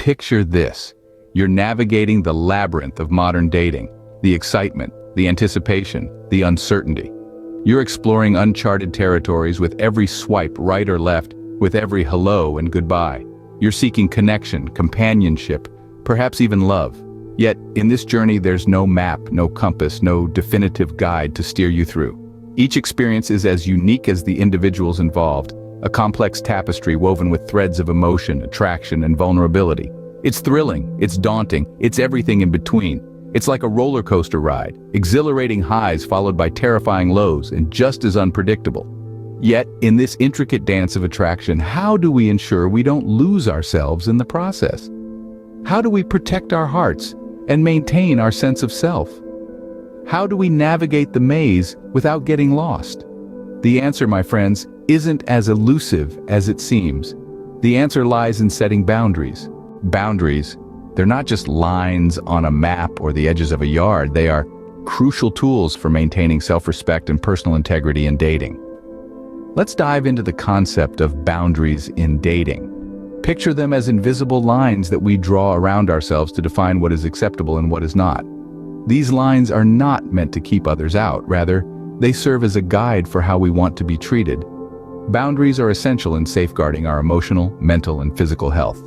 Picture this. You're navigating the labyrinth of modern dating, the excitement, the anticipation, the uncertainty. You're exploring uncharted territories with every swipe right or left, with every hello and goodbye. You're seeking connection, companionship, perhaps even love. Yet, in this journey there's no map, no compass, no definitive guide to steer you through. Each experience is as unique as the individuals involved, a complex tapestry woven with threads of emotion, attraction, and vulnerability. It's thrilling, it's daunting, it's everything in between. It's like a roller coaster ride, exhilarating highs followed by terrifying lows, and just as unpredictable. Yet, in this intricate dance of attraction, how do we ensure we don't lose ourselves in the process? How do we protect our hearts and maintain our sense of self? How do we navigate the maze without getting lost? The answer, my friends, isn't as elusive as it seems. The answer lies in setting boundaries. Boundaries, they're not just lines on a map or the edges of a yard. They are crucial tools for maintaining self-respect and personal integrity in dating. Let's dive into the concept of boundaries in dating. Picture them as invisible lines that we draw around ourselves to define what is acceptable and what is not. These lines are not meant to keep others out. Rather, they serve as a guide for how we want to be treated. Boundaries are essential in safeguarding our emotional, mental, and physical health.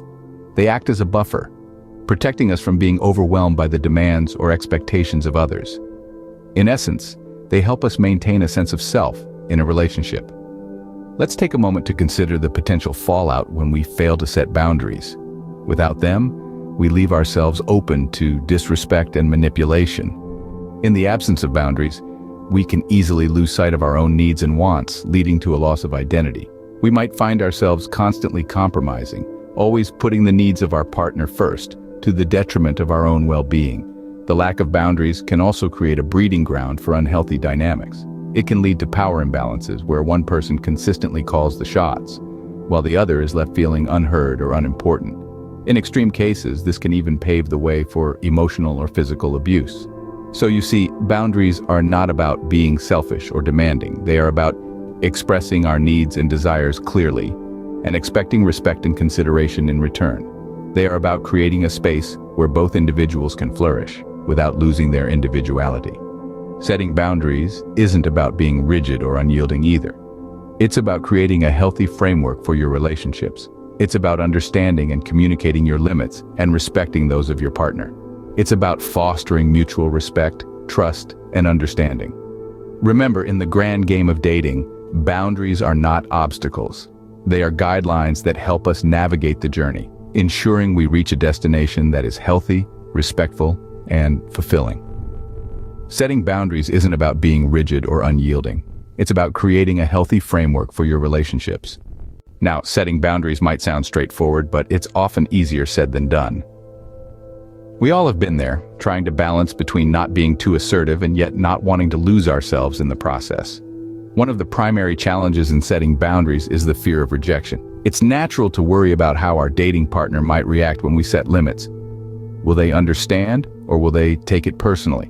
They act as a buffer, protecting us from being overwhelmed by the demands or expectations of others. In essence, they help us maintain a sense of self in a relationship. Let's take a moment to consider the potential fallout when we fail to set boundaries. Without them, we leave ourselves open to disrespect and manipulation. In the absence of boundaries, we can easily lose sight of our own needs and wants, leading to a loss of identity. We might find ourselves constantly compromising, always putting the needs of our partner first, to the detriment of our own well-being. The lack of boundaries can also create a breeding ground for unhealthy dynamics. It can lead to power imbalances where one person consistently calls the shots, while the other is left feeling unheard or unimportant. In extreme cases, this can even pave the way for emotional or physical abuse. So you see, boundaries are not about being selfish or demanding. They are about expressing our needs and desires clearly and expecting respect and consideration in return. They are about creating a space where both individuals can flourish without losing their individuality. Setting boundaries isn't about being rigid or unyielding either. It's about creating a healthy framework for your relationships. It's about understanding and communicating your limits and respecting those of your partner. It's about fostering mutual respect, trust, and understanding. Remember, in the grand game of dating, boundaries are not obstacles. They are guidelines that help us navigate the journey, ensuring we reach a destination that is healthy, respectful, and fulfilling. Setting boundaries isn't about being rigid or unyielding. It's about creating a healthy framework for your relationships. Now, setting boundaries might sound straightforward, but it's often easier said than done. We all have been there, trying to balance between not being too assertive and yet not wanting to lose ourselves in the process. One of the primary challenges in setting boundaries is the fear of rejection. It's natural to worry about how our dating partner might react when we set limits. Will they understand, or will they take it personally?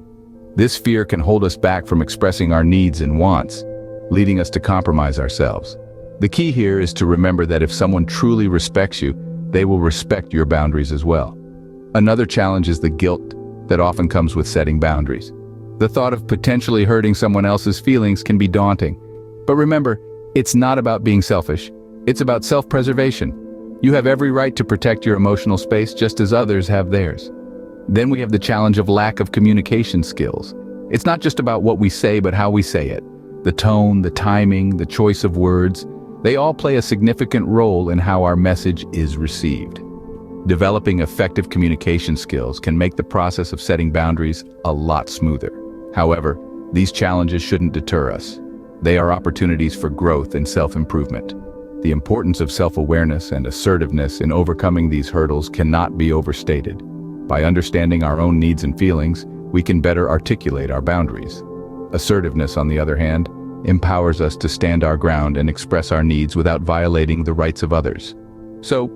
This fear can hold us back from expressing our needs and wants, leading us to compromise ourselves. The key here is to remember that if someone truly respects you, they will respect your boundaries as well. Another challenge is the guilt that often comes with setting boundaries. The thought of potentially hurting someone else's feelings can be daunting. But remember, it's not about being selfish. It's about self-preservation. You have every right to protect your emotional space just as others have theirs. Then we have the challenge of lack of communication skills. It's not just about what we say, but how we say it. The tone, the timing, the choice of words, they all play a significant role in how our message is received. Developing effective communication skills can make the process of setting boundaries a lot smoother. However, these challenges shouldn't deter us. They are opportunities for growth and self-improvement. The importance of self-awareness and assertiveness in overcoming these hurdles cannot be overstated. By understanding our own needs and feelings, we can better articulate our boundaries. Assertiveness, on the other hand, empowers us to stand our ground and express our needs without violating the rights of others. So,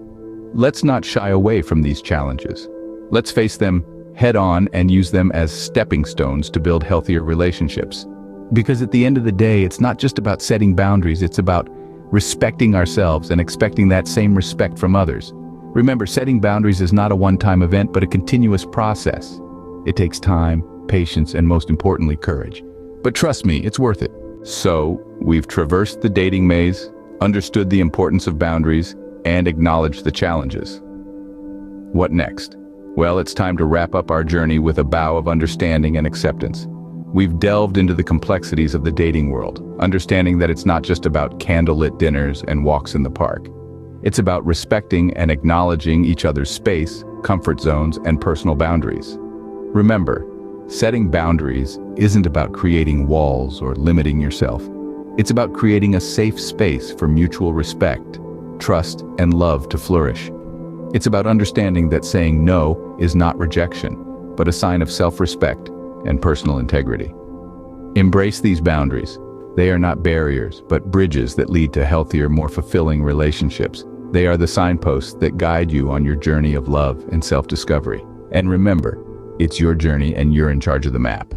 let's not shy away from these challenges. Let's face them head-on and use them as stepping stones to build healthier relationships. Because at the end of the day, it's not just about setting boundaries, it's about respecting ourselves and expecting that same respect from others. Remember, setting boundaries is not a one-time event, but a continuous process. It takes time, patience, and most importantly, courage. But trust me, it's worth it. So, we've traversed the dating maze, understood the importance of boundaries, and acknowledged the challenges. What next? Well, it's time to wrap up our journey with a bow of understanding and acceptance. We've delved into the complexities of the dating world, understanding that it's not just about candlelit dinners and walks in the park. It's about respecting and acknowledging each other's space, comfort zones, and personal boundaries. Remember, setting boundaries isn't about creating walls or limiting yourself. It's about creating a safe space for mutual respect, trust, and love to flourish. It's about understanding that saying no is not rejection, but a sign of self-respect and personal integrity. Embrace these boundaries. They are not barriers, but bridges that lead to healthier, more fulfilling relationships. They are the signposts that guide you on your journey of love and self-discovery. And remember, it's your journey and you're in charge of the map.